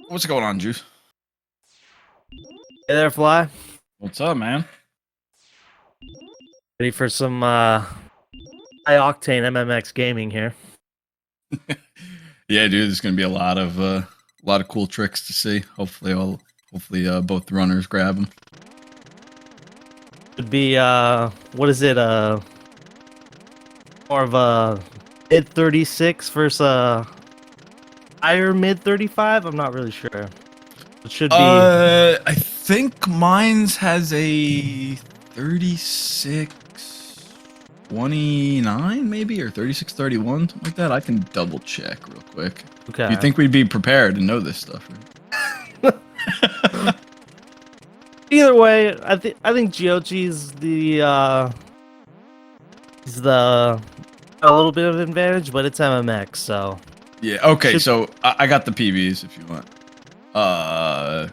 What's going on, Juice? Hey there, Fly. What's up, man? Ready for some high octane MMX gaming here. Yeah, dude, there's gonna be a lot of cool tricks to see. Hopefully, both runners grab them. Would be what is it? More of a mid 36 versus a higher mid 35. I'm not really sure. It should be. I think mine's has a 36-29 maybe, or 36-31, something like that. I can double check real quick. Okay. You think we'd be prepared and know this stuff, right? Either way, I think Giocci's he's the a little bit of an advantage, but it's MMX, so Yeah. Okay. So I got the PBs if you want. I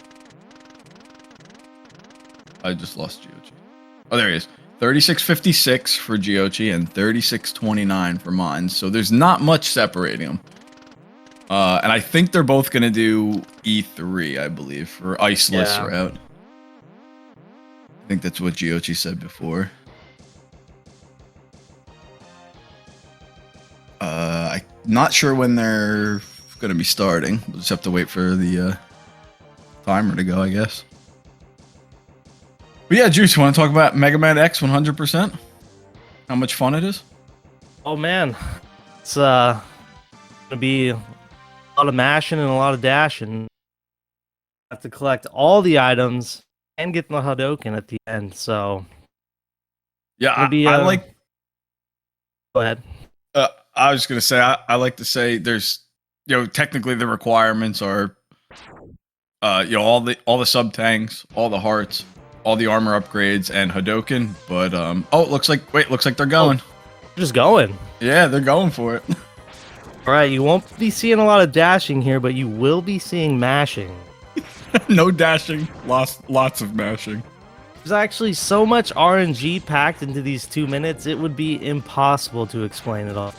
just lost Giocci. Oh, there he is. 36.56 for Giocci and 36.29 for mine. So there's not much separating them. And I think they're both gonna do E3, I believe, for iceless route. I think that's what Giocci said before. I'm not sure when they're gonna be starting. We'll just have to wait for the timer to go, I guess. But yeah, Juice, you want to talk about Mega Man X 100%? How much fun it is? Oh man, it's gonna be a lot of mashing and a lot of dashing. Have to collect all the items and get the Hadouken at the end. So yeah, I like. Go ahead. I was gonna say I like to say there's, technically the requirements are, all the sub tanks, all the hearts, all the armor upgrades, and Hadouken. But looks like they're going. Just going. Yeah, they're going for it. All right, you won't be seeing a lot of dashing here, but you will be seeing mashing. No dashing, lots of mashing. There's actually so much RNG packed into these 2 minutes, it would be impossible to explain it all.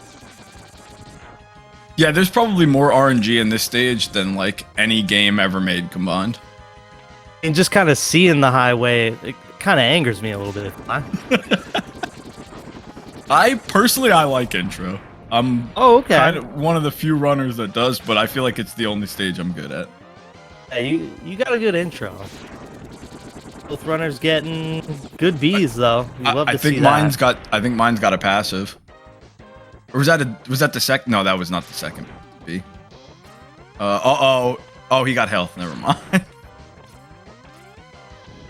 Yeah, there's probably more RNG in this stage than like any game ever made combined. And just kind of seeing the highway, it kind of angers me a little bit. I personally like intro. I'm okay. Kind of one of the few runners that does, but I feel like it's the only stage I'm good at. Hey, you got a good intro. Both runners getting good Bs though. I think mine's got a passive. Or was that the second? No, that was not the second B. Oh, he got health. Never mind.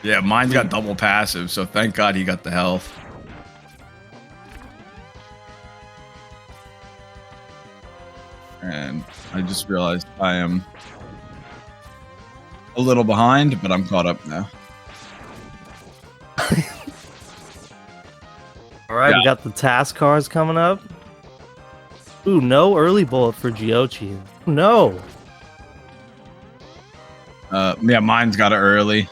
Yeah, mine's got double passive, so thank God he got the health. And I just realized I am a little behind, but I'm caught up now. All right, we got the task cars coming up. Ooh, no early bullet for Giocci. No. Yeah, mine's got it early,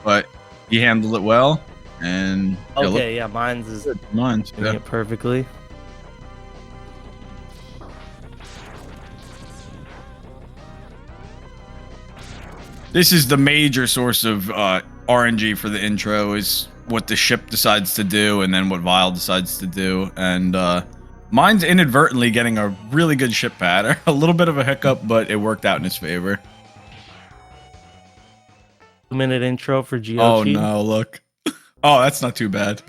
but he handled it well. And okay, yeah, mine's doing it perfectly. This is the major source of RNG for the intro, is what the ship decides to do and then what Vile decides to do. And mine's inadvertently getting a really good ship pattern. A little bit of a hiccup, but it worked out in his favor. 2-minute intro for Giocci. Oh no, look. Oh, that's not too bad.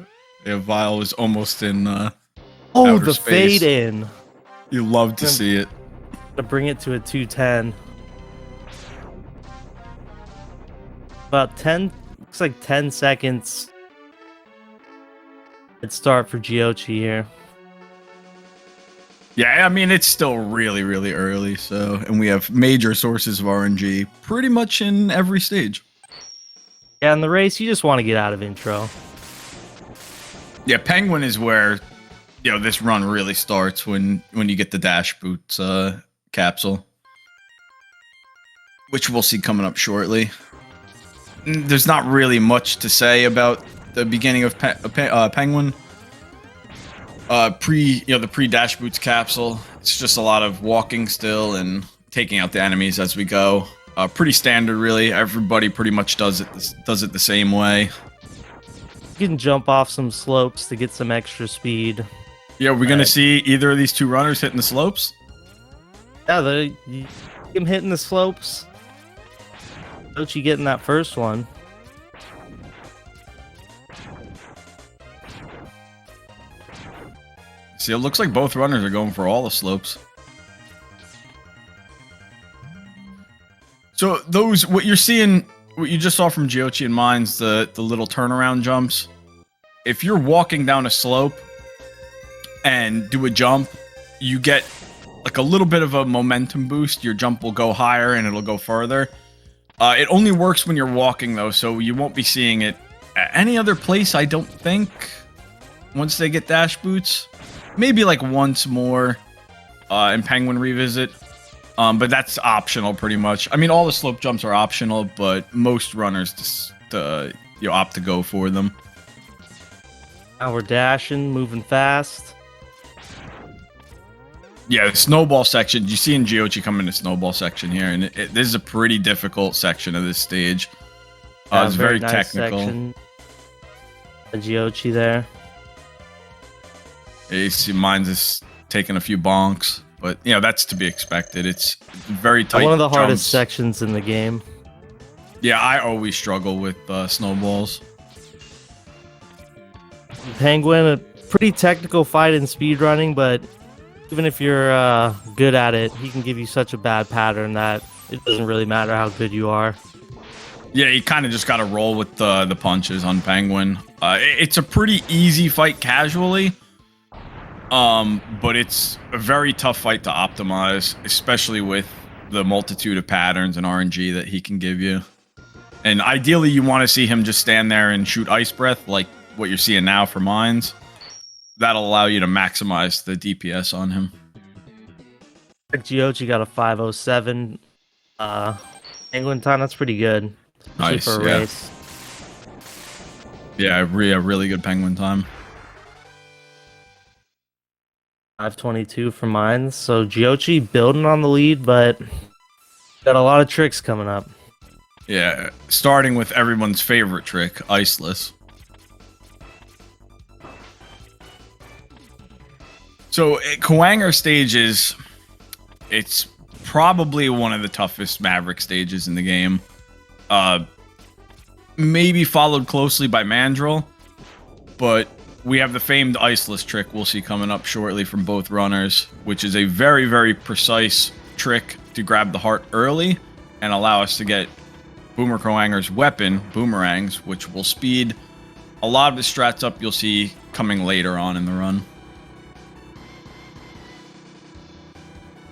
Yeah, Vile was almost in outer space. Fade in. You love to see it. To bring it to a 210. About 10, looks like 10 seconds. Let's start for Giocci here. Yeah, I mean, it's still really, really early, so, and we have major sources of RNG pretty much in every stage. Yeah, in the race, you just want to get out of intro. Yeah, Penguin is where, this run really starts when you get the Dash Boots capsule, which we'll see coming up shortly. There's not really much to say about the beginning of Penguin. The pre-Dash Boots capsule. It's just a lot of walking still and taking out the enemies as we go. Pretty standard, really. Everybody pretty much does it the same way. You can jump off some slopes to get some extra speed. Yeah, we're gonna see either of these two runners hitting the slopes. Yeah, you him hitting the slopes. Giocci getting that first one. See, it looks like both runners are going for all the slopes. So those, what you're seeing, what you just saw from Giocci and mine's the little turnaround jumps. If you're walking down a slope and do a jump, you get like a little bit of a momentum boost. Your jump will go higher and it'll go further. It only works when you're walking though, so you won't be seeing it at any other place, I don't think, once they get dash boots. Maybe like once more in Penguin Revisit. But that's optional pretty much. I mean, all the slope jumps are optional, but most runners just opt to go for them. Now we're dashing, moving fast. Yeah, the snowball section. You see in Giocci come in the snowball section here, and this is a pretty difficult section of this stage. It's very nice technical. Section. The Giocci there. You see mine's is taking a few bonks, but you know that's to be expected. It's very tight. One of the jumps. hardest sections in the game. Yeah, I always struggle with snowballs. Penguin, a pretty technical fight in speedrunning, but even if you're good at it, he can give you such a bad pattern that it doesn't really matter how good you are. Yeah, you kind of just got to roll with the punches on Penguin. It's a pretty easy fight casually, but it's a very tough fight to optimize, especially with the multitude of patterns and RNG that he can give you. And ideally, you want to see him just stand there and shoot Ice Breath like what you're seeing now for mines. That'll allow you to maximize the DPS on him. Giocci got a 5:07 Penguin time. That's pretty good. Nice, for a yeah. race. Yeah, a really good Penguin time. 5:22 for mine. So Giocci building on the lead, but got a lot of tricks coming up. Yeah, starting with everyone's favorite trick, Iceless. So, Kwanger stages, it's probably one of the toughest Maverick stages in the game. Maybe followed closely by Mandrill, but we have the famed Iceless trick we'll see coming up shortly from both runners, which is a very precise trick to grab the heart early and allow us to get Boomer Kwaanger's weapon, Boomerangs, which will speed a lot of the strats up you'll see coming later on in the run.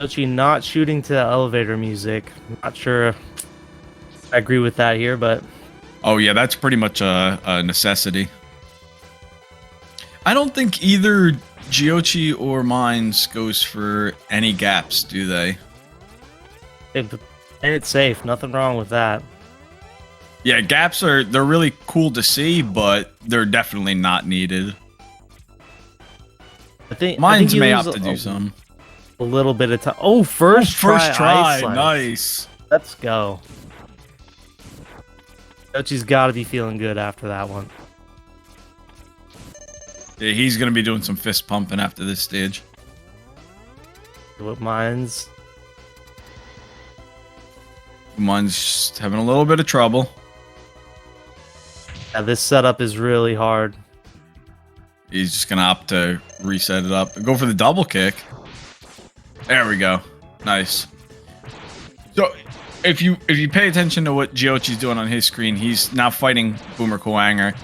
Giocci not shooting to the elevator music. Not sure I agree with that here, but... Oh yeah, that's pretty much a necessity. I don't think either Giocci or Mines goes for any gaps, do they? And it's safe. Nothing wrong with that. Yeah, gaps they're really cool to see, but they're definitely not needed. I think Mines may opt to do some. A little bit of time. Oh, first try. Nice. Let's go. Gioci's got to be feeling good after that one. Yeah, he's going to be doing some fist pumping after this stage. What Mines? Mine's just having a little bit of trouble. Yeah, this setup is really hard. He's just going to opt to reset it up. Go for the double kick. There we go. Nice. So, if you pay attention to what Giocci's doing on his screen, he's now fighting Boomer Kwanger.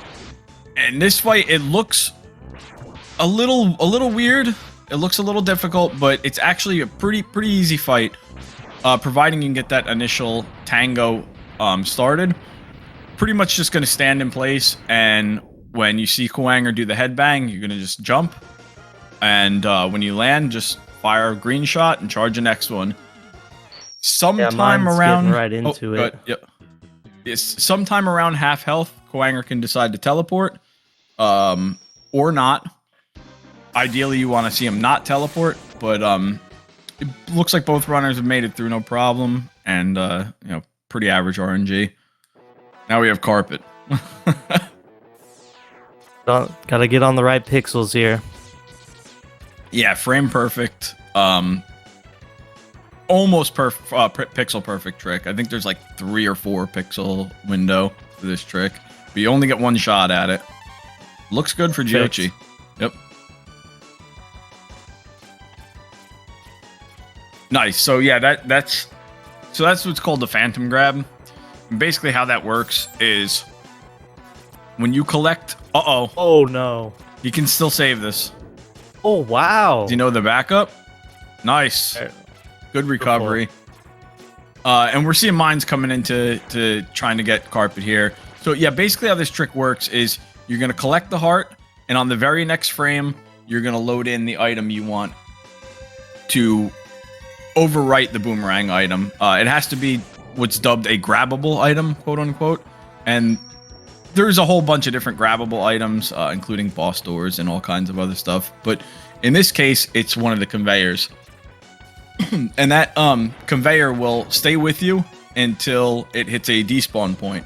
And this fight, it looks a little weird. It looks a little difficult, but it's actually a pretty easy fight, providing you can get that initial tango started. Pretty much just going to stand in place, and when you see Kwanger do the headbang, you're going to just jump, and when you land, just fire a green shot and charge the next one. Sometime around right into it. Yep. Yes, sometime around half health, Kwanger can decide to teleport, or not. Ideally, you want to see him not teleport, but it looks like both runners have made it through no problem, and pretty average RNG. Now we have carpet. Gotta get on the right pixels here. Yeah, frame perfect. Almost pixel perfect trick. I think there's like 3 or 4 pixel window for this trick, but you only get one shot at it. Looks good for Giocci. Yep. Nice. So yeah, that's what's called the phantom grab. And basically, how that works is when you collect. Oh no. You can still save this. Oh wow. Do you know the backup? Nice. Good recovery. And we're seeing mines coming into trying to get carpet here. So yeah, basically how this trick works is you're going to collect the heart, and on the very next frame, you're going to load in the item you want to overwrite the boomerang item. It has to be what's dubbed a grabbable item, quote unquote. And there's a whole bunch of different grabbable items, including boss doors and all kinds of other stuff. But in this case, it's one of the conveyors. And that conveyor will stay with you until it hits a despawn point,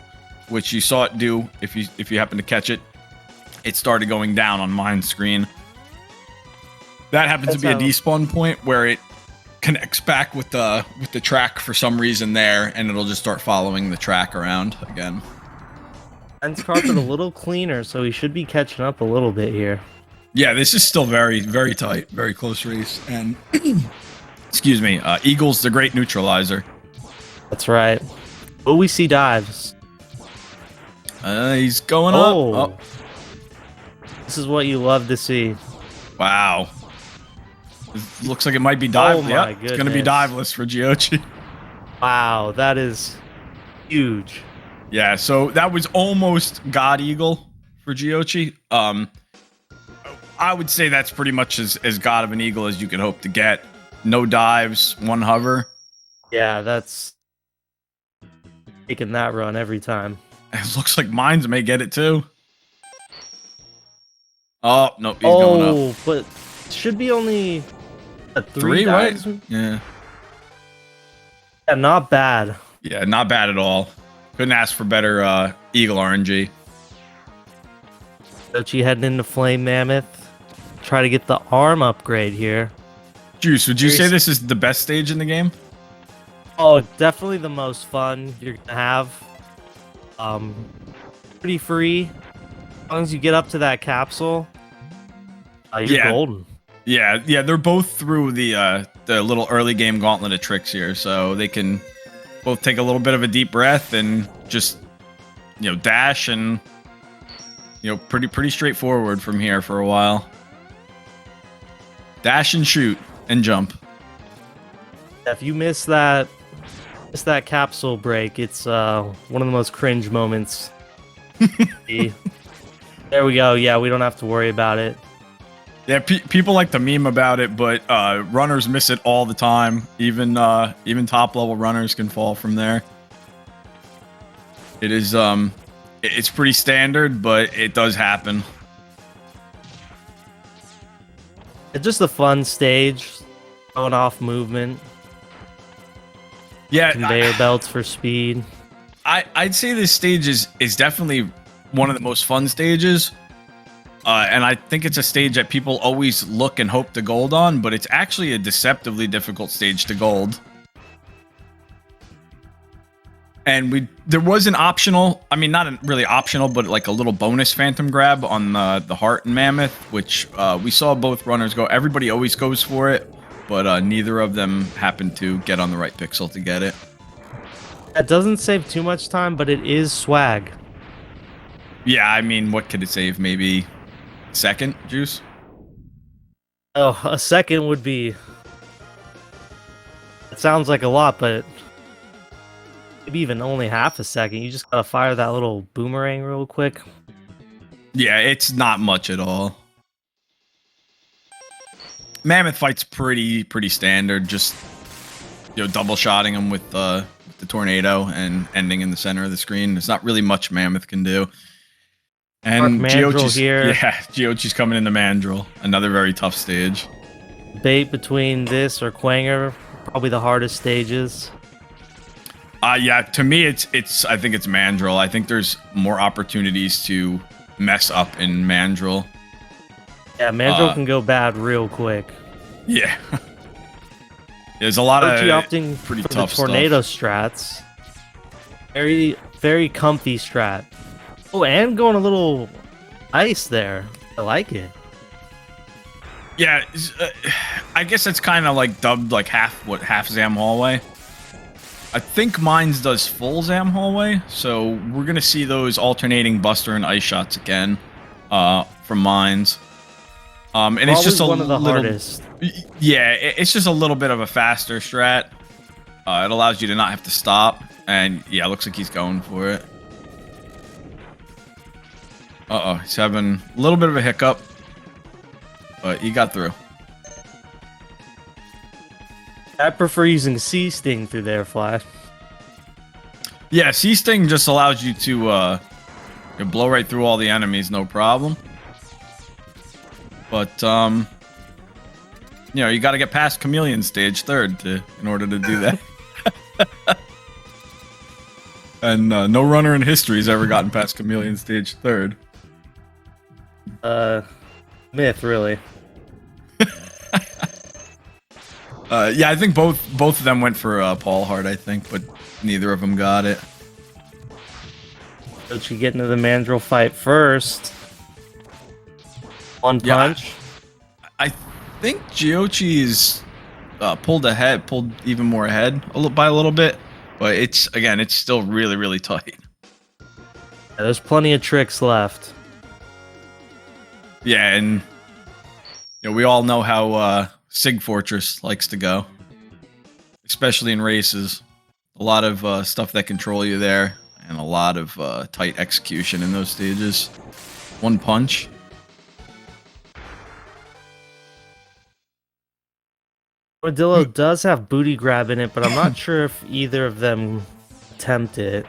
which you saw it do. If you happen to catch it, it started going down on mine screen. That happens to be a despawn point where it connects back with the track for some reason there, and it'll just start following the track around again. Mine's carpet a little cleaner, so he should be catching up a little bit here. Yeah, this is still very, very tight, very close race, and. Excuse me, Eagle's the great neutralizer. That's right. Oh, we see dives. He's going up. Oh. This is what you love to see. Wow. It looks like it might be dive. Oh my goodness. It's going to be diveless for Giocci. Wow, that is huge. Yeah, so that was almost God Eagle for Giocci. I would say that's pretty much as God of an Eagle as you could hope to get. No dives, 1 hover. Yeah, that's taking that run every time. It looks like mines may get it too. Oh, no, he's going up. Oh, but should be only 3 dives? Right? Yeah. Yeah, not bad. Yeah, not bad at all. Couldn't ask for better Eagle RNG. Giocci heading into Flame Mammoth. Try to get the arm upgrade here. Juice, would you say this is the best stage in the game? Oh, definitely the most fun you're gonna have. Pretty free. As long as you get up to that capsule, you're golden. Yeah, they're both through the little early game gauntlet of tricks here, so they can both take a little bit of a deep breath and just dash and pretty straightforward from here for a while. Dash and shoot. And jump. If you miss that capsule break, it's one of the most cringe moments. There we go. Yeah, we don't have to worry about it. Yeah, people like to meme about it, but runners miss it all the time. Even top level runners can fall from there. It is it's pretty standard, but it does happen. It's just a fun stage, showing off movement. Yeah, conveyor belts for speed. I'd say this stage is definitely one of the most fun stages, and I think it's a stage that people always look and hope to gold on, but it's actually a deceptively difficult stage to gold. And there was an optional, I mean, not really optional, but like a little bonus phantom grab on the heart and Mammoth, which we saw both runners go. Everybody always goes for it, but neither of them happened to get on the right pixel to get it. That doesn't save too much time, but it is swag. Yeah, I mean, what could it save? Maybe a second, Juice? Oh, a second would be... It sounds like a lot, but... Maybe even only half a second. You just gotta fire that little boomerang real quick. Yeah, it's not much at all. Mammoth fight's pretty standard. Just double shotting him with the tornado and ending in the center of the screen. There's not really much Mammoth can do. And Giocci's here. Yeah, Giocci's coming into Mandrill. Another very tough stage. Bait between this or Quanger, probably the hardest stages. Yeah, to me, I think it's Mandrill. I think there's more opportunities to mess up in Mandrill. Yeah, Mandrill can go bad real quick. Yeah. There's a lot Giocci of opting pretty for tough the tornado stuff. strats. Very, very comfy strat. Oh, and going a little ice there. I like it. Yeah, I guess it's kind of like dubbed like half Zam hallway. I think Mines does full Zam hallway, so we're gonna see those alternating Buster and Ice shots again from Mines. And Probably it's just one of the hardest. Yeah, it's just a little bit of a faster strat. It allows you to not have to stop, and yeah, it looks like he's going for it. He's having a little bit of a hiccup, but he got through. I prefer using C-Sting through there, Flash. Yeah, C-Sting just allows you to blow right through all the enemies, no problem. But, you know, you got to get past Chameleon stage 3rd in order to do that. And no runner in history has ever gotten past Chameleon stage 3rd. Myth, really. Yeah, I think both of them went for Paul Hart, I think, but neither of them got it. Giocci getting into the Mandrill fight first. One punch. I think Giocci's pulled even more ahead by a little bit, but it's still really, really tight. Yeah, there's plenty of tricks left. Yeah, and you know, we all know how Sig Fortress likes to go, especially in races. A lot of stuff that control you there, and a lot of tight execution in those stages. One punch. Armadillo does have booty grab in it, but I'm not sure if either of them attempt it.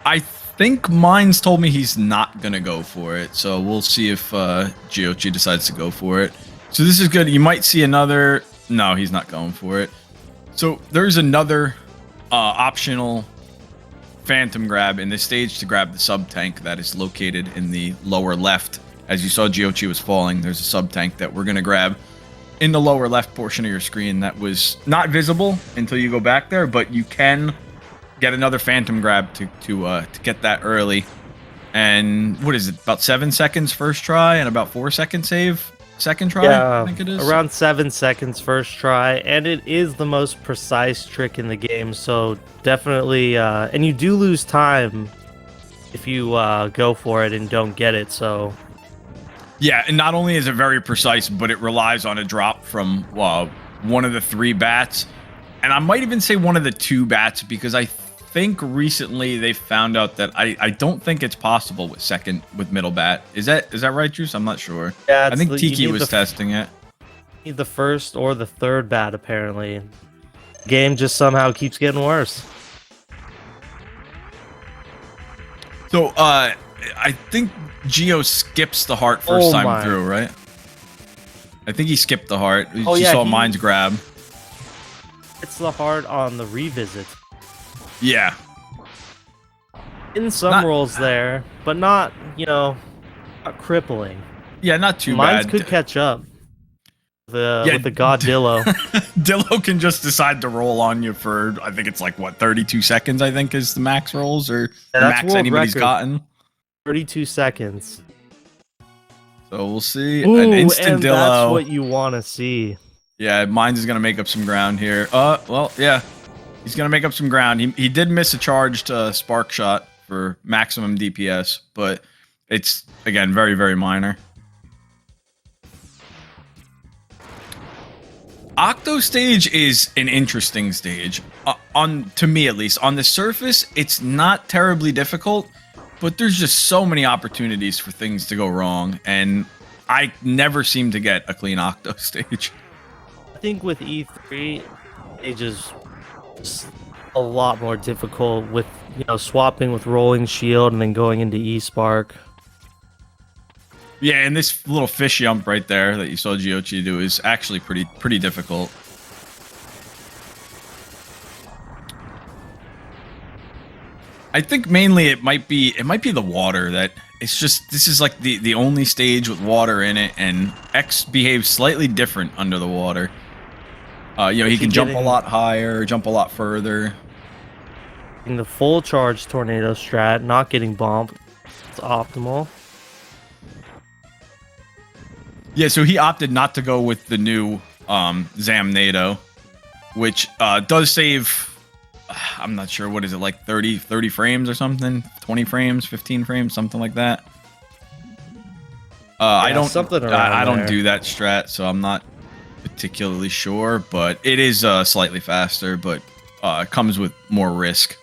I think Mines told me he's not going to go for it, so we'll see if Giocci decides to go for it. So this is good. You might see another... No, he's not going for it. So there's another optional Phantom grab in this stage to grab the sub-tank that is located in the lower left. As you saw, Giocci was falling. There's a sub-tank that we're going to grab in the lower left portion of your screen that was not visible until you go back there, but you can get another Phantom grab to get that early. And what is it, about 7 seconds first try and about 4 second save second try? Yeah, I think it is around 7 seconds first try, and it is the most precise trick in the game, so definitely and you do lose time if you go for it and don't get it. So yeah, and not only is it very precise, but it relies on a drop from one of the 3 bats. And I might even say one of the 2 bats, because I think recently they found out that I don't think it's possible with middle bat. Is that right, Juice? I'm not sure. Yeah, I think Tiki was testing it. You need the 1st or the 3rd bat, apparently. Game just somehow keeps getting worse. So I think Gio skips the heart first time through, right? I think he skipped the heart. You saw Mines grab. It's the heart on the revisit. Yeah. In some rolls there, but not, not crippling. Yeah, not too Mines bad. could catch up. With the god Dillo. Dillo can just decide to roll on you for, I think it's like, what, 32 seconds, I think is the max rolls, or the max anybody's gotten. 32 seconds. So we'll see. Ooh, an instant and Dillo. That's what you want to see. Yeah, Mines is going to make up some ground here. Well, yeah. He's going to make up some ground. He did miss a charged spark shot for maximum DPS, but it's, again, very, very minor. Octo stage is an interesting stage. To me, at least. On the surface, it's not terribly difficult, but there's just so many opportunities for things to go wrong, and I never seem to get a clean Octo stage. I think with E3, it just a lot more difficult with swapping with rolling shield and then going into E-Spark. Yeah, and this little fish jump right there that you saw Giocci do is actually pretty difficult. I think mainly it might be the water that it's just this is like the only stage with water in it, and X behaves slightly different under the water. You know, he can jump a lot higher, jump a lot further. In the full charge tornado strat, not getting bumped. It's optimal. Yeah, so he opted not to go with the new Zamnado, which does save. I'm not sure, what is it, like 30 frames or something, 20 frames, 15 frames, something like that. I don't do that strat, so I'm not particularly sure, but it is slightly faster, but it comes with more risk.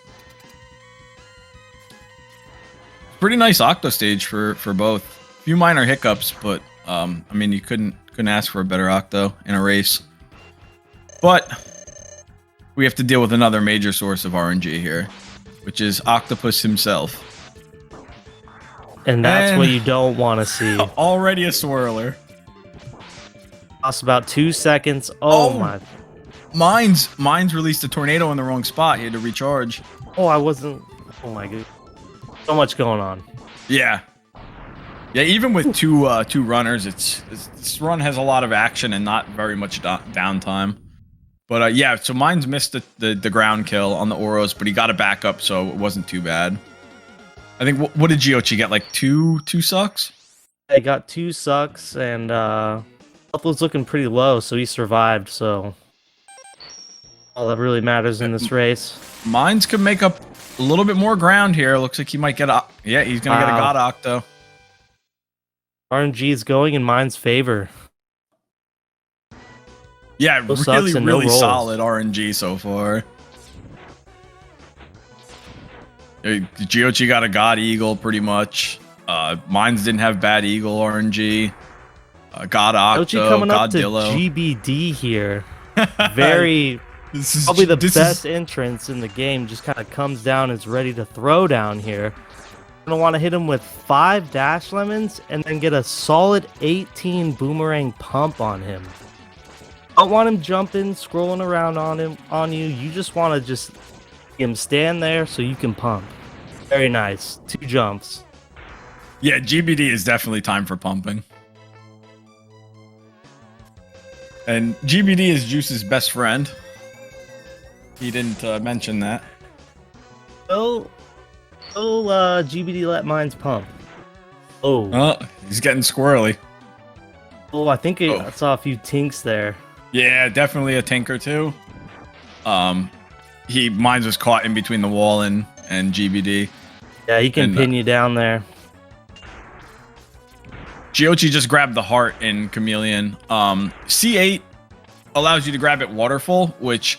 Pretty nice octo stage for both. A few minor hiccups, but I mean, you couldn't ask for a better octo in a race. But we have to deal with another major source of RNG here, which is Octopus himself. And that's what you don't want to see. Already a swirler. Lost about 2 seconds. Oh my. Mines released a tornado in the wrong spot. He had to recharge. Oh, I wasn't. Oh my god. So much going on. Yeah. Yeah, even with two runners, this run has a lot of action and not very much downtime. But yeah, so Mines missed the ground kill on the Oros, but he got it back up, so it wasn't too bad. I think, what did Giocci get, like two sucks? I got 2 sucks, and health was looking pretty low, so he survived, so all that really matters in this race. Mines could make up a little bit more ground here. Looks like he might get yeah, he's gonna get a God Octo. RNG is going in Mines' favor. Yeah, really solid RNG so far. Giocci got a God Eagle pretty much. Mines didn't have bad Eagle RNG. God Octo, Giocci coming up to Godillo. GBD here. Very, probably the best entrance in the game. Just kind of comes down, is ready to throw down here. Gonna want to hit him with 5 dash lemons and then get a solid 18 boomerang pump on him. Don't want him jumping, scrolling around on you. You just want to just him stand there so you can pump. Very nice. 2 jumps. Yeah, GBD is definitely time for pumping. And GBD is Juice's best friend. He didn't mention that. Will GBD let Mines pump? Oh, he's getting squirrely. Oh, I think I saw a few tinks there. Yeah, definitely a tinker too. Mines was caught in between the wall and GBD. Yeah, he can pin you down there. Giocci just grabbed the heart in Chameleon. C8 allows you to grab it waterful, which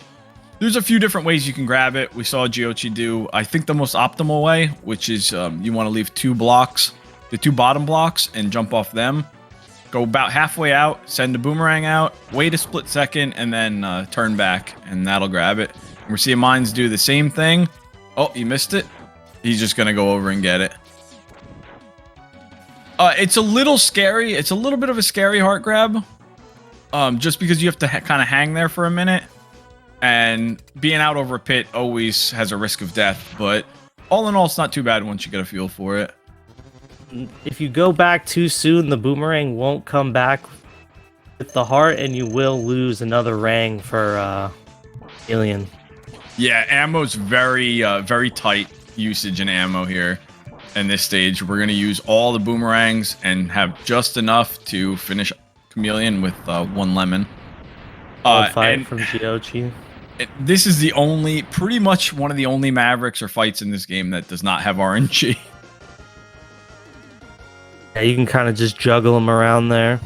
there's a few different ways you can grab it. We saw Giocci do, I think, the most optimal way, which is you want to leave 2 blocks, the 2 bottom blocks, and jump off them. Go about halfway out, send a boomerang out, wait a split second, and then turn back, and that'll grab it. We're seeing Mines do the same thing. Oh, he missed it. He's just going to go over and get it. It's a little scary. It's a little bit of a scary heart grab. Just because you have to kind of hang there for a minute. And being out over a pit always has a risk of death. But all in all, it's not too bad once you get a feel for it. If you go back too soon, the boomerang won't come back with the heart, and you will lose another rang for Alien. Yeah, ammo's very tight usage in ammo here. In this stage, we're going to use all the boomerangs and have just enough to finish Chameleon with 1 lemon. Fight from Giocci. This is pretty much one of the only Mavericks or fights in this game that does not have RNG. Yeah, you can kind of just juggle them around there.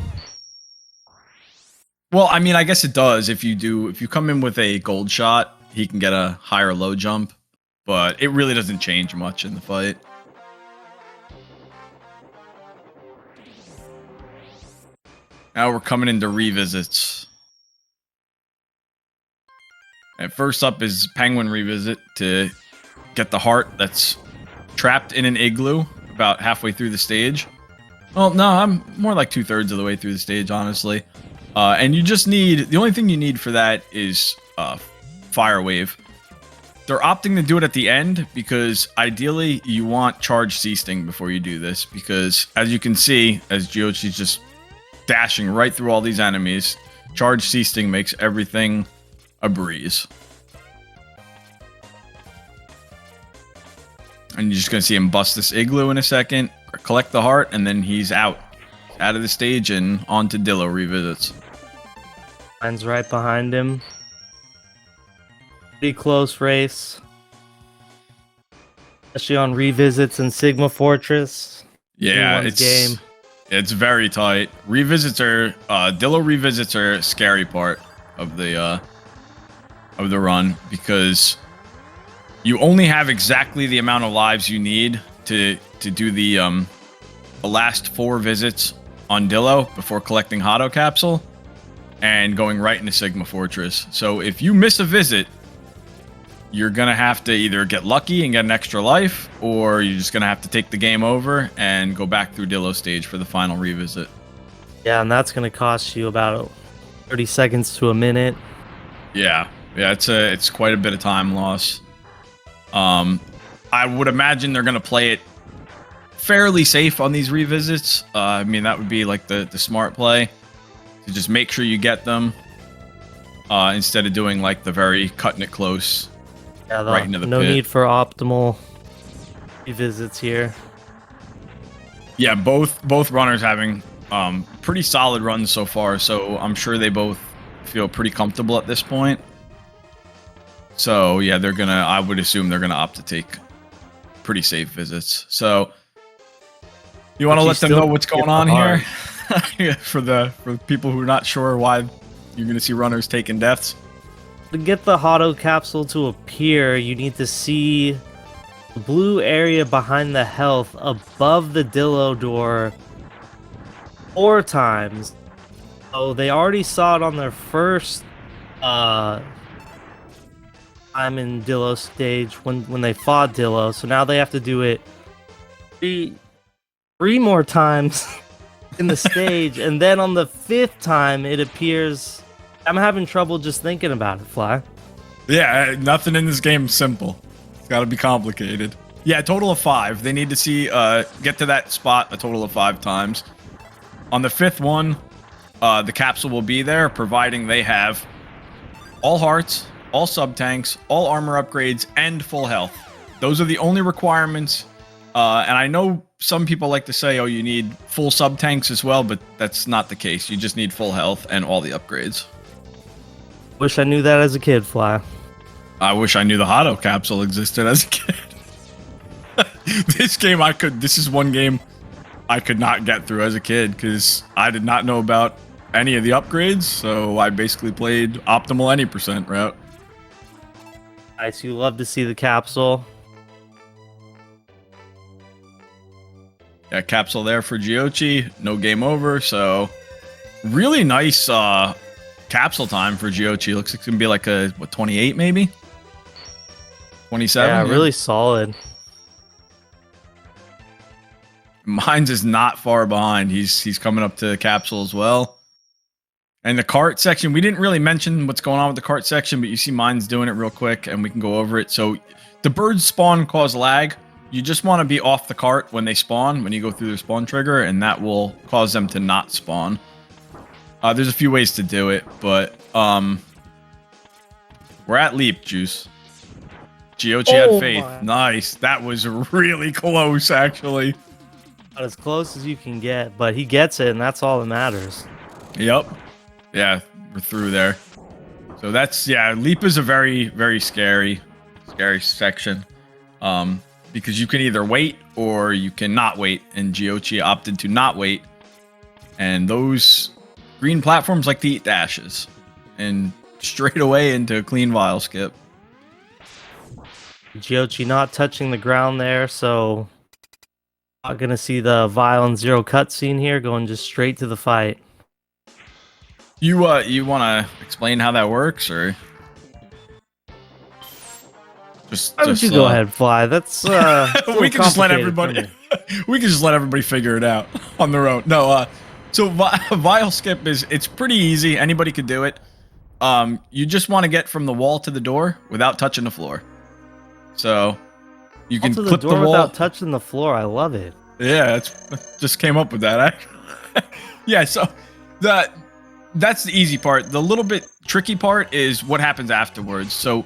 Well, I mean, I guess it does. If you come in with a gold shot, he can get a higher low jump, but it really doesn't change much in the fight. Now we're coming into revisits. And first up is Penguin Revisit to get the heart that's trapped in an igloo about halfway through the stage. Well, no, I'm more like 2/3 of the way through the stage, honestly. And you just need, the only thing you need for that is Fire Wave. they're opting to do it at the end because ideally you want charge C-Sting before you do this, because as you can see, as Giocchi's just dashing right through all these enemies, charge C-Sting makes everything a breeze. And you're just going to see him bust this igloo in a second, collect the heart, and then he's out of the stage and on to Dillo revisits. Mine's right behind him. Pretty close race. Especially on revisits in Sigma Fortress. Yeah, it's very tight. Revisits are Dillo revisits are a scary part of the run, because you only have exactly the amount of lives you need to do the last 4 visits on Dillo before collecting Hotto Capsule and going right into Sigma Fortress. So if you miss a visit, you're gonna have to either get lucky and get an extra life, or you're just gonna have to take the game over and go back through Dillo stage for the final revisit. Yeah, and that's gonna cost you about 30 seconds to a minute. Yeah, it's quite a bit of time loss. I would imagine they're gonna play it fairly safe on these revisits. I mean, that would be like the smart play, to just make sure you get them instead of doing like the very cutting it close. Yeah, right into the no pit. need for optimal revisits here. Yeah, both runners having pretty solid runs so far, so I'm sure they both feel pretty comfortable at this point. So yeah, I would assume they're gonna opt to take pretty safe visits. So you want to let them know what's going on here for people who are not sure why you're gonna see runners taking deaths. To get the Hotto Capsule to appear, you need to see the blue area behind the health above the Dillo door 4 times. So they already saw it on their first time in Dillo stage when they fought Dillo. So now they have to do it three more times in the stage, and then on the 5th time it appears. I'm having trouble just thinking about it, Fly. Yeah, nothing in this game is simple. It's got to be complicated. Yeah, a total of 5. They need to see get to that spot a total of 5 times. On the 5th one, the capsule will be there, providing they have all hearts, all sub-tanks, all armor upgrades, and full health. Those are the only requirements. And I know some people like to say, oh, you need full sub-tanks as well, but that's not the case. You just need full health and all the upgrades. Wish I knew that as a kid, Fly. I wish I knew the Hotto Capsule existed as a kid. This is one game I could not get through as a kid, because I did not know about any of the upgrades, so I basically played optimal any % route. Nice, you love to see the capsule. Yeah, capsule there for Giocci. No game over, so really nice capsule time for Giocci. Looks like it's going to be like a, 28 maybe? 27? Yeah, really solid. Mines is not far behind. He's coming up to the capsule as well. And the cart section, we didn't really mention what's going on with the cart section, but you see Mines doing it real quick, and we can go over it. So the birds spawn cause lag. You just want to be off the cart when they spawn, when you go through their spawn trigger, and that will cause them to not spawn. There's a few ways to do it, but we're at Leap Juice. Giocci had faith. My. Nice. That was really close, actually. About as close as you can get, but he gets it, and that's all that matters. Yep. Yeah, we're through there. So that's, yeah, Leap is a very, very scary section. Because you can either wait or you can not wait, and Giocci opted to not wait. And those green platforms like to eat dashes. And straight away into a clean vial skip. Giocci not touching the ground there, so not gonna see the vial and 0 cutscene here, going just straight to the fight. You want to explain how that works, or Why don't you go ahead, Fly? That's we can just let everybody we can just let everybody figure it out on their own. No, so vial skip it's pretty easy. Anybody could do it. You just want to get from the wall to the door without touching the floor. So you can Also, the clip the door wall without touching the floor. I love it. Yeah, just came up with that. Yeah, so that's the easy part. The little bit tricky part is what happens afterwards. So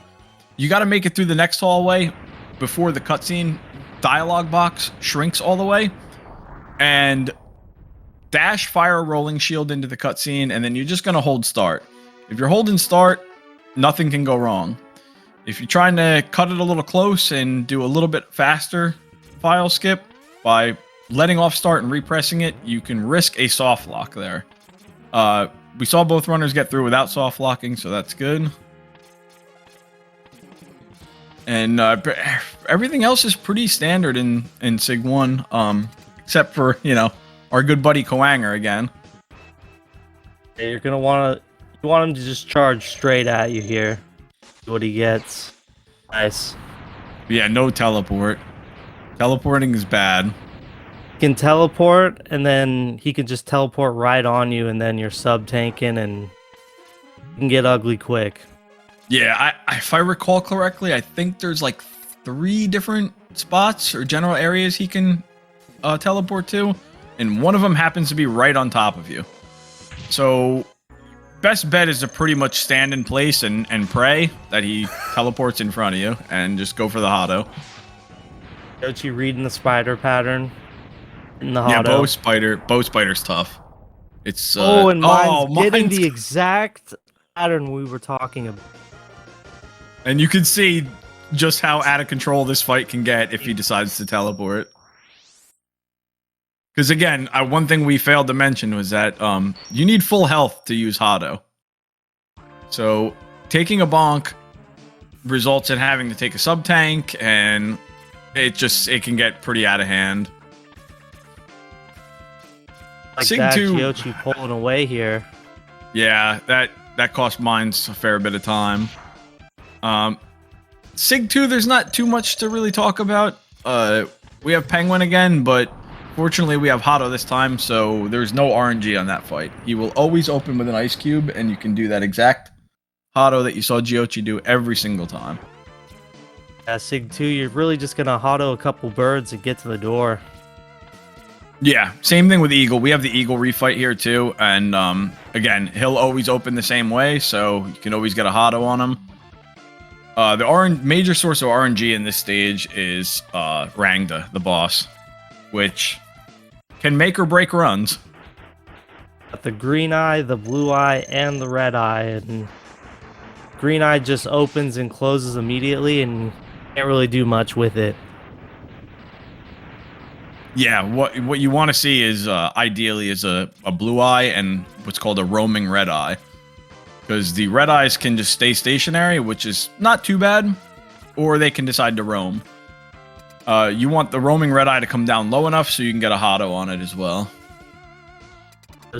you got to make it through the next hallway before the cutscene dialogue box shrinks all the way, and dash fire a rolling shield into the cutscene, and then you're just gonna hold start. If you're holding start, nothing can go wrong. If you're trying to cut it a little close and do a little bit faster file skip by letting off start and repressing it, you can risk a soft lock there. We saw both runners get through without soft locking, so that's good. And everything else is pretty standard in Sig 1, except for, you know, our good buddy Koanger again. Yeah, you want him to just charge straight at you here. See what he gets. Nice. Yeah, no teleport. Teleporting is bad. He can teleport, and then he can just teleport right on you, and then you're sub-tanking, and you can get ugly quick. Yeah, if I recall correctly, I think there's like 3 different spots or general areas he can teleport to, and one of them happens to be right on top of you. So, best bet is to pretty much stand in place and pray that he teleports in front of you, and just go for the Hado. Giocci reading the spider pattern in the Yeah, Hado. bow spider's tough. It's and mine's getting mine's- the exact pattern we were talking about. And you can see just how out of control this fight can get if he decides to teleport. Because again, one thing we failed to mention was that you need full health to use Hado. So taking a bonk results in having to take a sub tank, and it can get pretty out of hand. Like Sig that, 2, Giocci pulling away here. Yeah, that cost Mines a fair bit of time. Sig 2, there's not too much to really talk about. We have Penguin again, but fortunately we have Hado this time, so there's no RNG on that fight. He will always open with an ice cube, and you can do that exact Hado that you saw Giocci do every single time. Yeah, Sig 2, you're really just gonna Hado a couple birds and get to the door. Yeah, same thing with Eagle. We have the Eagle refight here too, and again, he'll always open the same way, so you can always get a Hado on him. The major source of RNG in this stage is Rangda, the boss, which can make or break runs. Got the green eye, the blue eye, and the red eye, and green eye just opens and closes immediately, and you can't really do much with it. Yeah, what you want to see is ideally is a blue eye and what's called a roaming red eye. Because the red eyes can just stay stationary, which is not too bad, or they can decide to roam. You want the roaming red eye to come down low enough so you can get a Hado on it as well.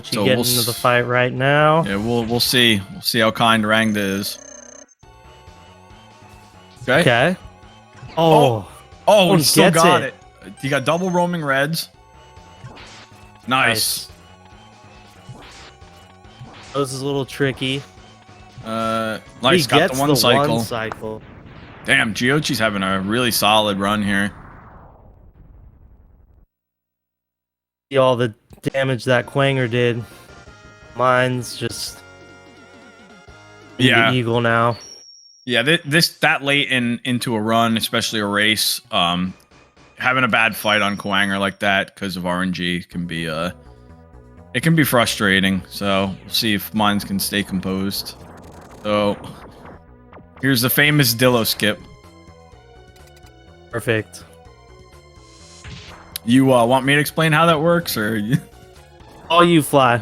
So getting into the fight right now. Yeah, we'll see. We'll see how kind Rangda is. Okay. Okay. Oh, he he still gets got it. it. He got double roaming reds. Nice. This is a little tricky. Nice. He Got gets the one cycle. one cycle. Damn, Giocci's having a really solid run here. See all the damage that Quanger did. Mine's just Yeah. the Eagle now. Yeah, that late into a run, especially a race, having a bad fight on Koanger like that because of RNG can be it can be frustrating. So we'll see if Mines can stay composed. So here's the famous Dillo skip. Perfect. You want me to explain how that works, or All you fly.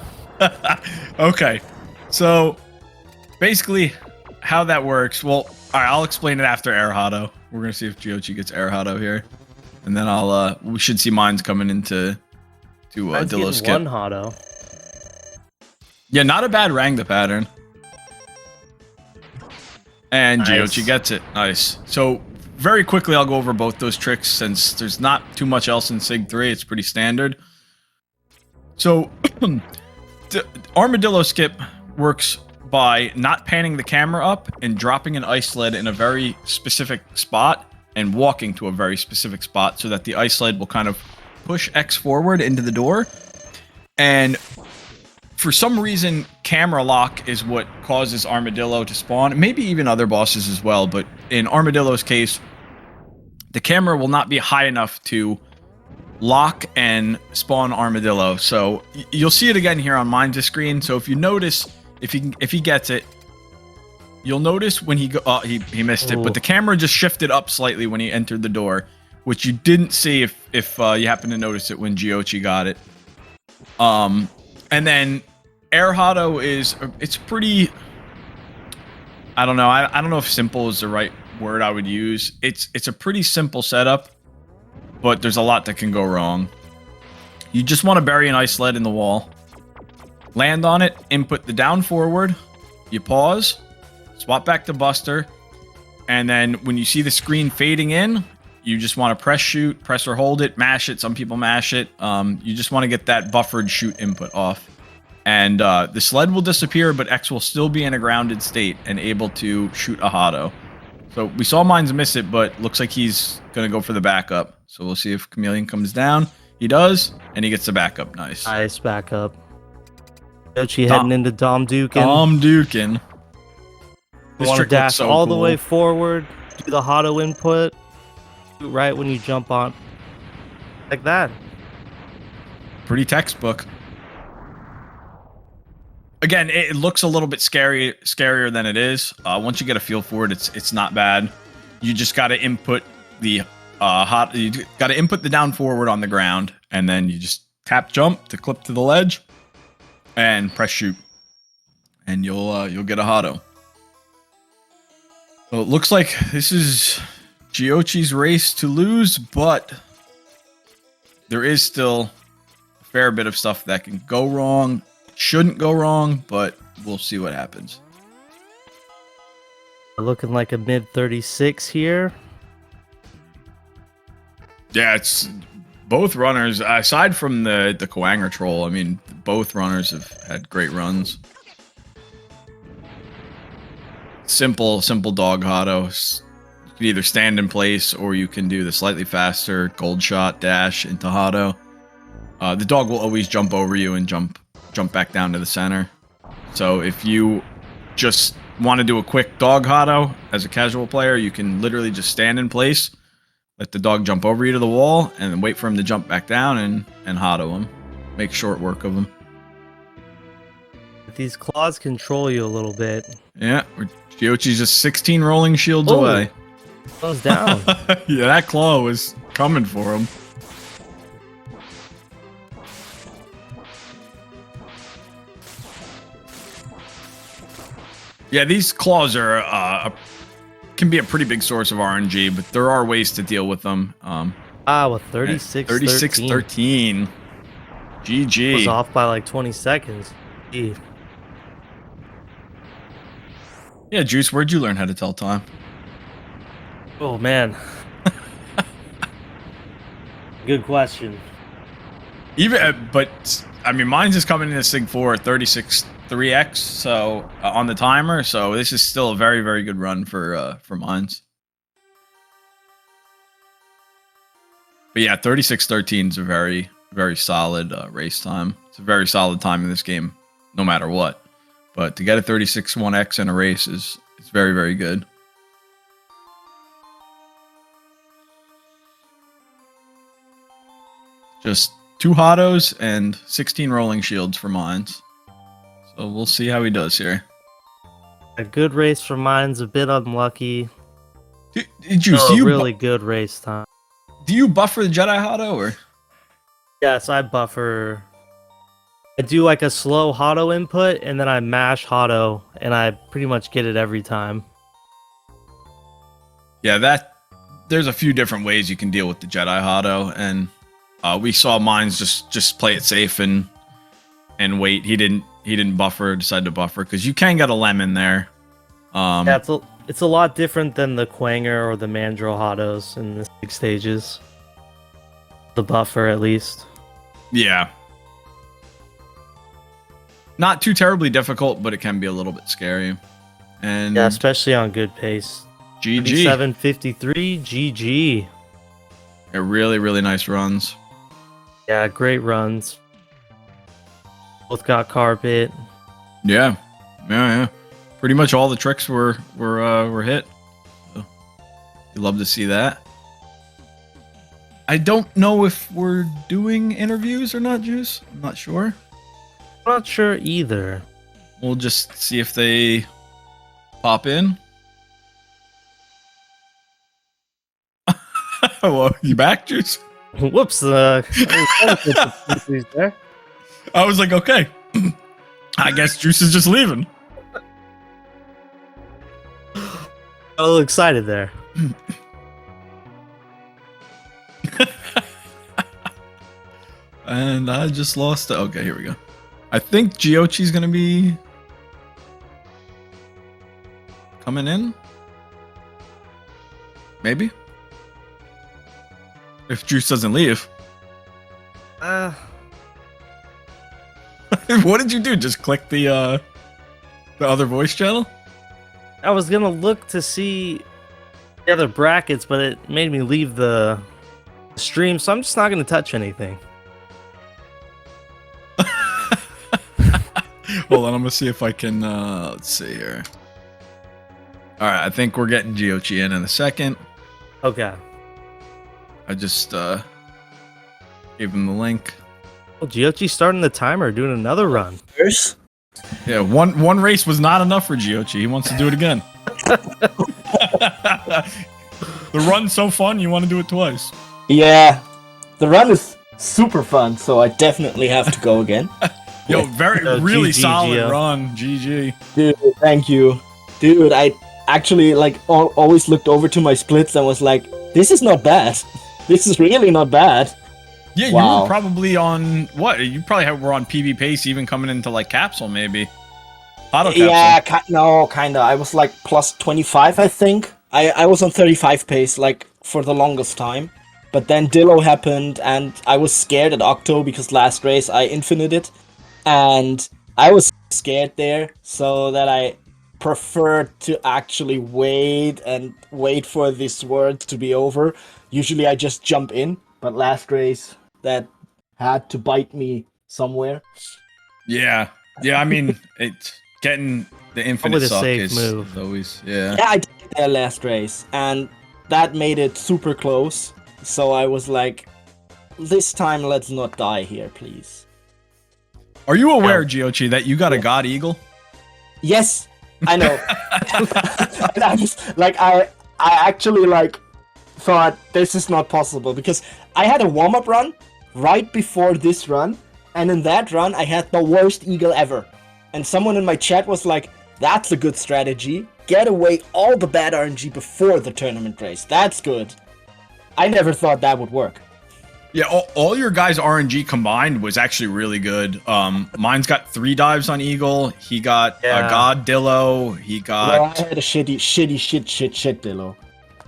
Okay, so basically how that works. Well, all right, I'll explain it after Air Hado. We're gonna see if Giocci gets Air Hado here, and then we should see Mines coming into Mine's Dillo getting skip. one Hado. Yeah, not a bad Rangda pattern. And Nice. Giocci gets it. Nice. So very quickly, I'll go over both those tricks since there's not too much else in Sig 3. It's pretty standard. So Armadillo skip works by not panning the camera up and dropping an ice sled in a very specific spot and walking to a very specific spot so that the ice sled will kind of push X forward into the door. And for some reason, camera lock is what causes Armadillo to spawn. Maybe even other bosses as well, but in Armadillo's case, the camera will not be high enough to lock and spawn Armadillo. So you'll see it again here on Mine's screen. So if you notice, if he gets it, you'll notice when he he missed it, but the camera just shifted up slightly when he entered the door, which you didn't see if you happen to notice it when Giocci got it. And then Air Hotto it's pretty, I don't know. I don't know if simple is the right word I would use. It's a pretty simple setup, but there's a lot that can go wrong. You just want to bury an ice sled in the wall, land on it, input the down forward, you pause, swap back to Buster, and then when you see the screen fading in, you just want to press shoot, press or hold it, mash it. Some people mash it. You just want to get that buffered shoot input off. And the sled will disappear, but X will still be in a grounded state and able to shoot a Hotto. So we saw Mines miss it, but looks like he's going to go for the backup. So we'll see if Chameleon comes down. He does, and he gets the backup. Nice. Nice backup. Giocci heading into Dom Dukin. Dom Dukin. You want to dash all the way forward, do the Hotto input, right when you jump on. Like that. Pretty textbook. Again, it looks a little bit scarier than it is. Once you get a feel for it, it's not bad. You just got to input the you got to input the down forward on the ground, and then you just tap jump to clip to the ledge, and press shoot, and you'll get a Hotto. So it looks like this is Giocci's race to lose, but there is still a fair bit of stuff that can go wrong. Shouldn't go wrong, but we'll see what happens. Looking like a mid 36 here. Yeah, it's both runners, aside from the Kwanger troll, I mean, both runners have had great runs. Simple dog Hotto. You can either stand in place or you can do the slightly faster gold shot dash into Hotto. The dog will always jump over you and jump back down to the center. So if you just want to do a quick dog Hotto as a casual player, you can literally just stand in place, let the dog jump over you to the wall, and then wait for him to jump back down and Hotto him. Make short work of him. These claws control you a little bit. Yeah, Giocci's just 16 rolling shields away. Claws down. Yeah, that claw was coming for him. Yeah, these claws are can be a pretty big source of RNG, but there are ways to deal with them. With 36-13. GG. Was off by like 20 seconds. Gee. Yeah, Juice, where'd you learn how to tell time? Oh, man. Good question. But I mean, mine's is coming in this thing for 36.3x, so on the timer. So this is still a very, very good run for mine's. But yeah, 36.13 is a very, very solid race time. It's a very solid time in this game, no matter what. But to get a 36.1x in a race is very, very good. Just 2 Hottos and 16 rolling shields for mines. So we'll see how he does here. A good race for mine's a bit unlucky. Juice, really good race time. Do you buffer the Jedi Hotto or? Yes, I buffer. I do like a slow Hotto input, and then I mash Hotto, and I pretty much get it every time. Yeah, there's a few different ways you can deal with the Jedi Hotto, and we saw mines just play it safe and wait. He didn't buffer, decide to buffer because you can get a lemon there. Yeah, it's a lot different than the Kwanger or the Mandrill Hottos in the 6 stages. The buffer, at least. Yeah. Not too terribly difficult, but it can be a little bit scary. And yeah, especially on good pace. GG. 37.53. GG. Yeah, really, really nice runs. Yeah, great runs. Both got carpet. Yeah. Yeah. Pretty much all the tricks were hit. So, you love to see that. I don't know if we're doing interviews or not, Juice. I'm not sure. I'm not sure either. We'll just see if they pop in. Well, you back, Juice? Whoops. I was like, okay. I guess Juice is just leaving. A little excited there. And I just lost it. Okay, here we go. I think Giocci's gonna be coming in. Maybe. If Juice doesn't leave. What did you do? Just click the other voice channel? I was gonna look to see the other brackets, but it made me leave the stream, so I'm just not gonna touch anything. Hold on, I'm gonna see if I can. Let's see here. All right, I think we're getting Giocci in a second. Okay. I just gave him the link. Well, Giocci's starting the timer, doing another run. First? Yeah, one race was not enough for Giocci. He wants to do it again. The run's so fun, you want to do it twice. Yeah, the run is super fun, so I definitely have to go again. Yo, really GG, solid Gio. run, GG. Dude, thank you. Dude, I actually always looked over to my splits and was like, this is not bad. This is really not bad. Yeah, Wow. you were probably on what? You probably were on PB pace, even coming into like capsule, maybe. Auto capsule. Yeah, kinda. I was like plus 25, I think. I was on 35 pace, like, for the longest time. But then Dillo happened, and I was scared at Octo because last race I infinited. And I was scared there, so that I preferred to actually wait for this word to be over. Usually I just jump in, but last race that had to bite me somewhere. Yeah. I mean, it's getting the infinite With a suck safe is move. always, yeah. Yeah, I did that last race, and that made it super close. So I was like, this time let's not die here, please. Are you aware, Giocci, that you got a God Eagle? Yes, I know. And I actually thought this is not possible because I had a warm-up run right before this run, and in that run I had the worst eagle ever. And someone in my chat was like, that's a good strategy. Get away all the bad RNG before the tournament race. That's good. I never thought that would work. Yeah, all your guys' RNG combined was actually really good. Mine's got 3 dives on Eagle. He got God Dillo. He got. Well, I had a shit Dillo.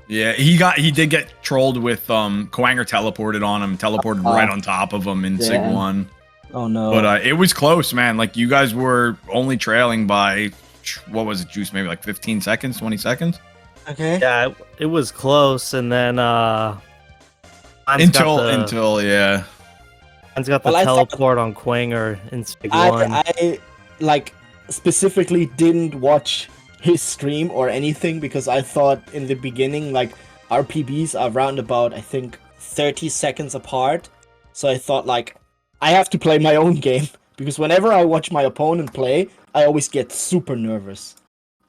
Yeah, he did get trolled with Quanger teleported on him, teleported right on top of him in Sig 1. Oh no. But it was close, man. Like you guys were only trailing by what was it, Juice? Maybe like 15 seconds, 20 seconds. Okay. Yeah, it was close, and then Until Mine's got the teleport on Quanger in Sig 1. I specifically didn't watch his stream or anything because I thought in the beginning our PBs are around about I think 30 seconds apart. So I thought I have to play my own game because whenever I watch my opponent play, I always get super nervous.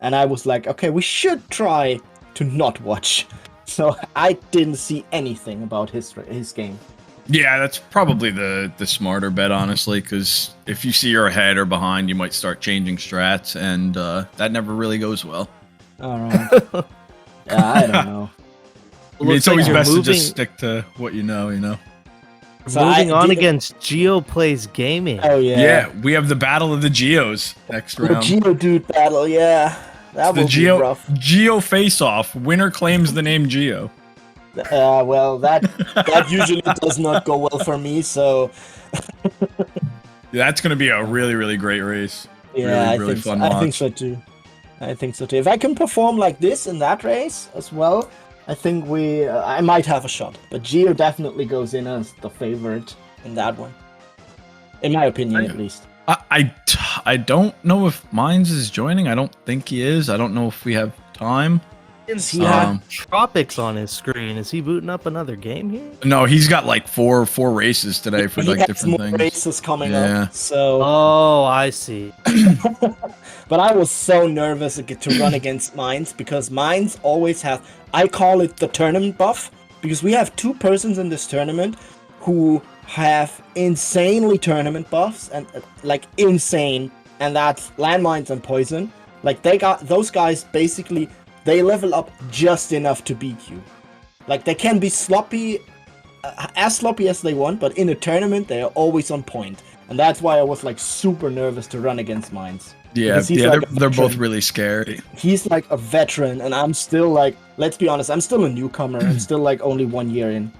And I was like, okay, we should try to not watch. So I didn't see anything about his game. Yeah, that's probably the smarter bet, honestly, because if you see you're ahead or behind, you might start changing strats, and that never really goes well. All right. Yeah, I don't know. I mean, it's always best to just stick to what you know, So moving on against Geo Plays Gaming. Oh yeah. Yeah, we have the Battle of the Geos next round. The Geo Dude battle, yeah. That The will be rough. Geo face-off. Winner claims the name Geo. Well, that usually does not go well for me, so... That's going to be a really, really great race. Yeah, really I fun think watch. so too. I think so too. If I can perform like this in that race as well, I think I might have a shot. But Gio definitely goes in as the favorite in that one. In my opinion, at least. I don't know if Mines is joining. I don't think he is. I don't know if we have time. He have Tropics on his screen. Is he booting up another game here? No, he's got like four races today for like different more things. Races coming up. So. Oh, I see. But I was so nervous to run against Mines because Mines always have. I call it the tournament buff because we have 2 persons in this tournament who have insanely tournament buffs and like insane, and that's landmines and poison. Like those guys basically. They level up just enough to beat you. Like, they can be sloppy, as sloppy as they want, but in a tournament, they are always on point. And that's why I was, like, super nervous to run against Mines. Yeah, they're both really scary. He's, like, a veteran, and I'm still, like, let's be honest, I'm still a newcomer. I'm still, like, only 1 year in.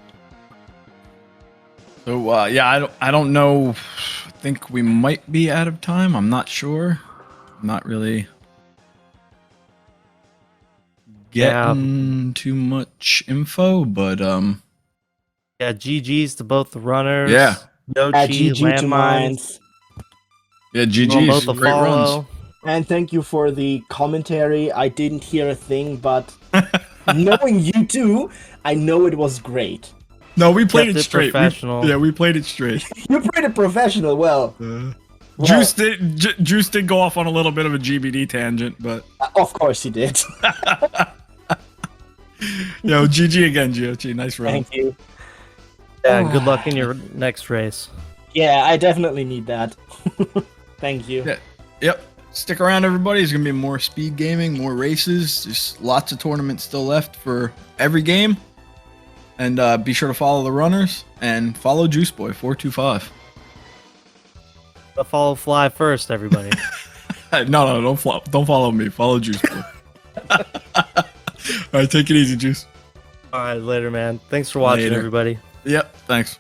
So, yeah, I don't know. I think we might be out of time. I'm not sure. I'm not really... getting too much info, but yeah, GG's to both the runners. Yeah, Giocci, GG to Mines. Yeah, GG's great runs. And thank you for the commentary. I didn't hear a thing, but knowing you two, I know it was great. No, we played it straight. Professional. We played it straight. You played it professional. Well. Juice did go off on a little bit of a GBD tangent, but of course he did. Yo, GG again, Giocci. Nice run. Thank you. Yeah, good luck in your next race. Yeah, I definitely need that. Thank you. Yeah. Yep. Stick around, everybody. There's gonna be more speed gaming, more races. There's lots of tournaments still left for every game. And be sure to follow the runners and follow JuiceBoy425. Follow Fly first, everybody. No, don't follow me. Follow JuiceBoy. All right, take it easy, Juice. All right, later, man. Thanks for watching, everybody. Yep, thanks.